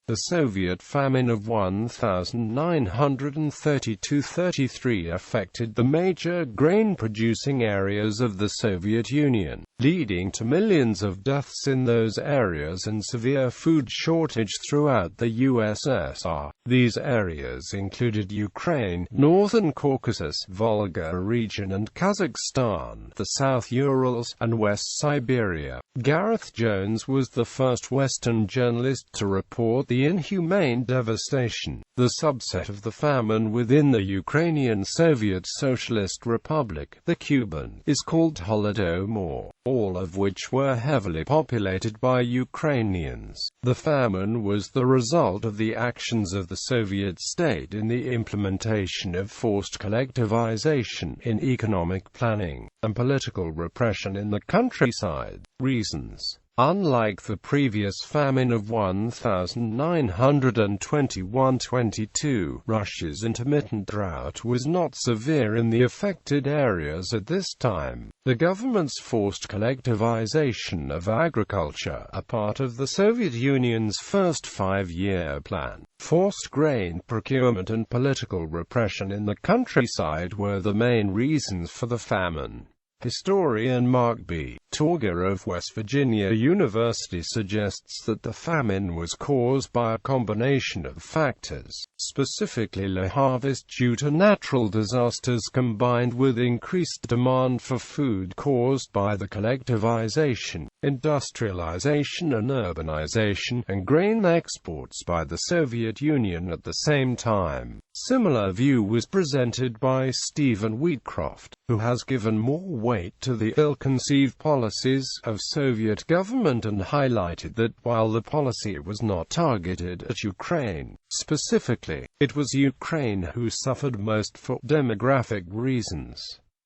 The Soviet famine of 1932–33 affected the major grain-producing areas of the Soviet Union, leading to millions of deaths in those areas and severe food shortage throughout the USSR. These areas included Ukraine, Northern Caucasus, Volga Region and Kazakhstan, the South Urals, and West Siberia. Gareth Jones was the first Western journalist to report the inhumane devastation, the subset of the famine within the Ukrainian Soviet Socialist Republic, the Kuban, is called Holodomor, all of which were heavily populated by Ukrainians. The famine was the result of the actions of the Soviet state in the implementation of forced collectivization in economic planning, and political repression in the countryside. Reasons: unlike the previous famine of 1921–22, Russia's intermittent drought was not severe in the affected areas at this time. The government's forced collectivization of agriculture, a part of the Soviet Union's first five-year plan, forced grain procurement and political repression in the countryside were the main reasons for the famine. Historian Mark B. Torger of West Virginia University suggests that the famine was caused by a combination of factors, specifically low harvest due to natural disasters combined with increased demand for food caused by the collectivization, industrialization and urbanization, and grain exports by the Soviet Union at the same time. Similar view was presented by Stephen Wheatcroft, who has given more weight to the ill-conceived policies of Soviet government and highlighted that while the policy was not targeted at Ukraine specifically, it was Ukraine who suffered most for demographic reasons.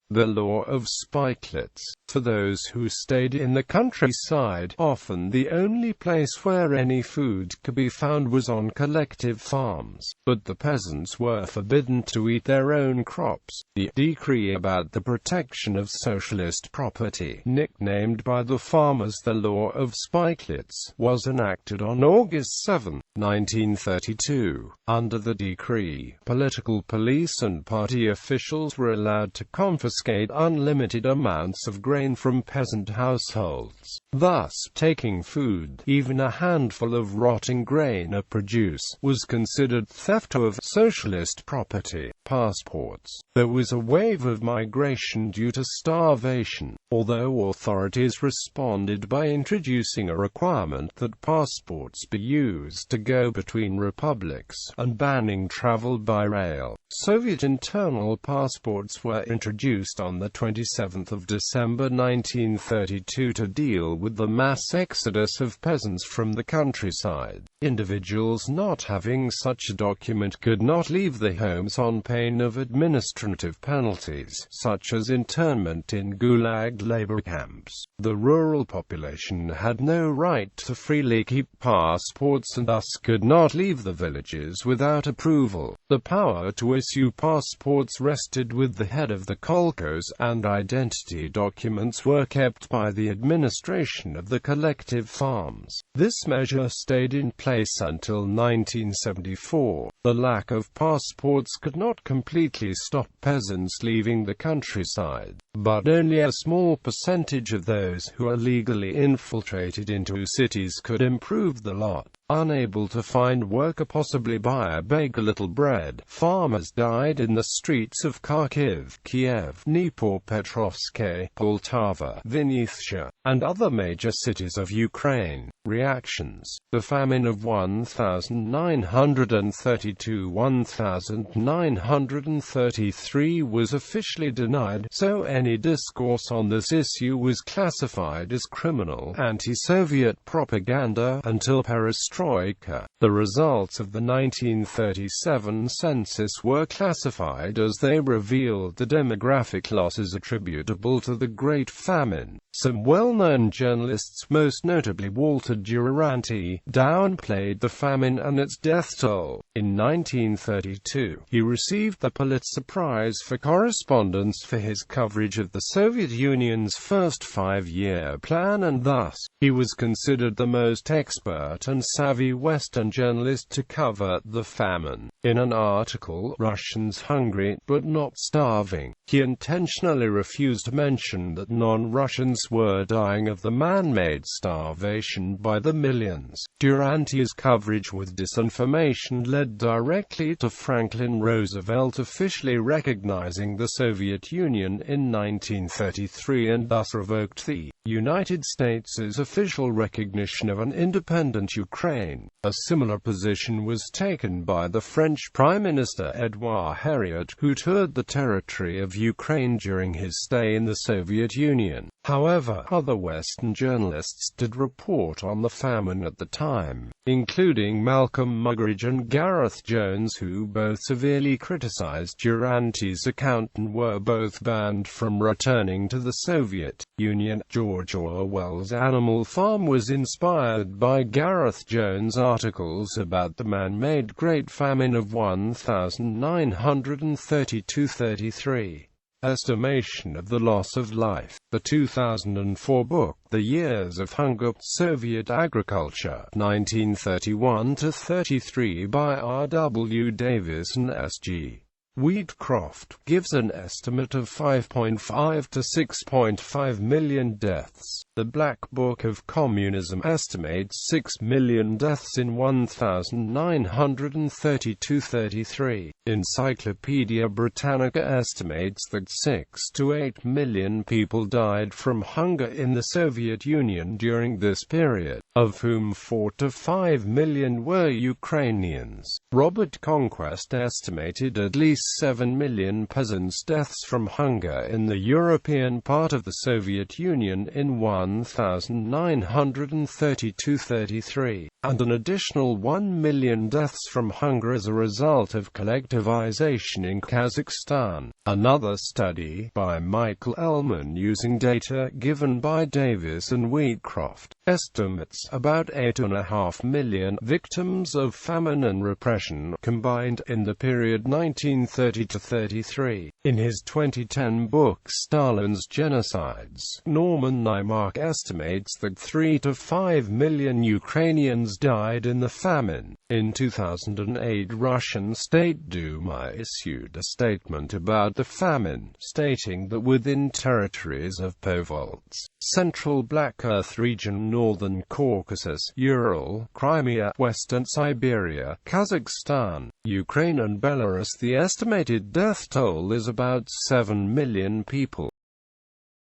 The law of spikelets. For those who stayed in the countryside, often the only place where any food could be found was on collective farms, but the peasants were forbidden to eat their own crops. The decree about the protection of socialist property, nicknamed by the farmers the Law of Spikelets, was enacted on August 7, 1932. Under the decree, political police and party officials were allowed to confiscate unlimited amounts of grain from peasant households, thus taking food, even a handful of rotting grain or produce, was considered theft of socialist property. Passports. There was a wave of migration due to starvation, although authorities responded by introducing a requirement that passports be used to go between republics, and banning travel by rail. Soviet internal passports were introduced on the 27th of December 1932 to deal with the mass exodus of peasants from the countryside. Individuals not having such a document could not leave their homes on pain of administrative penalties, such as internment in Gulag labor camps. The rural population had no right to freely keep passports and thus could not leave the villages without approval. The power to issue passports rested with the head of the kolkhoz, and identity documents were kept by the administration of the collective farms. This measure stayed in place until 1974. The lack of passports could not completely stop peasants leaving the countryside, but only a small percentage of those who illegally infiltrated into cities could improve the lot. Unable to find work or possibly buy or bake a little bread, farmers died in the streets of Kharkiv, Kiev, Dnipropetrovsk, Poltava, Vinnytsia, and other major cities of Ukraine. Reactions. The famine of 1932–1933 was officially denied, so any discourse on this issue was classified as criminal, anti-Soviet propaganda until perestroika. The results of the 1937 census were classified as they revealed the demographic losses attributable to the Great Famine. Some well-known journalists, most notably Walter Duranty, downplayed the famine and its death toll. In 1932, he received the Pulitzer Prize for correspondence for his coverage of the Soviet Union's first five-year plan, and thus, he was considered the most expert and savvy Western journalist to cover the famine. In an article, "Russians Hungry, but Not Starving," he intentionally refused to mention that non-Russians were dying of the man-made starvation by the millions. Duranty's coverage with disinformation led directly to Franklin Roosevelt officially recognizing the Soviet Union in 1933 and thus revoked the United States' official recognition of an independent Ukraine. A similar position was taken by the French Prime Minister Édouard Herriot, who toured the territory of Ukraine during his stay in the Soviet Union. However, other Western journalists did report on the famine at the time, including Malcolm Muggeridge and Gareth Jones, who both severely criticized Duranty's account and were both banned from returning to the Soviet Union. George Orwell's Animal Farm was inspired by Gareth Jones' articles about the man-made Great Famine of 1932–33. Estimation of the loss of life. The 2004 book, The Years of Hunger, Soviet Agriculture, 1931–33 by R. W. Davis and S. G. Wheatcroft, gives an estimate of 5.5 to 6.5 million deaths. The Black Book of Communism estimates 6 million deaths in 1932–33. Encyclopedia Britannica estimates that 6 to 8 million people died from hunger in the Soviet Union during this period, of whom 4 to 5 million were Ukrainians. Robert Conquest estimated at least 7 million peasants' deaths from hunger in the European part of the Soviet Union in 1932–33, and an additional 1 million deaths from hunger as a result of collectivization in Kazakhstan. Another study, by Michael Ellman using data given by Davis and Wheatcroft, estimates about 8.5 million victims of famine and repression combined in the period 1930–33. In his 2010 book Stalin's Genocides, Norman Naimark estimates that 3 to 5 million Ukrainians died in the famine. In 2008, Russian State Duma issued a statement about the famine, stating that within territories of Povolts, Central Black Earth region, Northern Caucasus, Ural, Crimea, Western Siberia, Kazakhstan, Ukraine and Belarus, the estimated death toll is about 7 million people.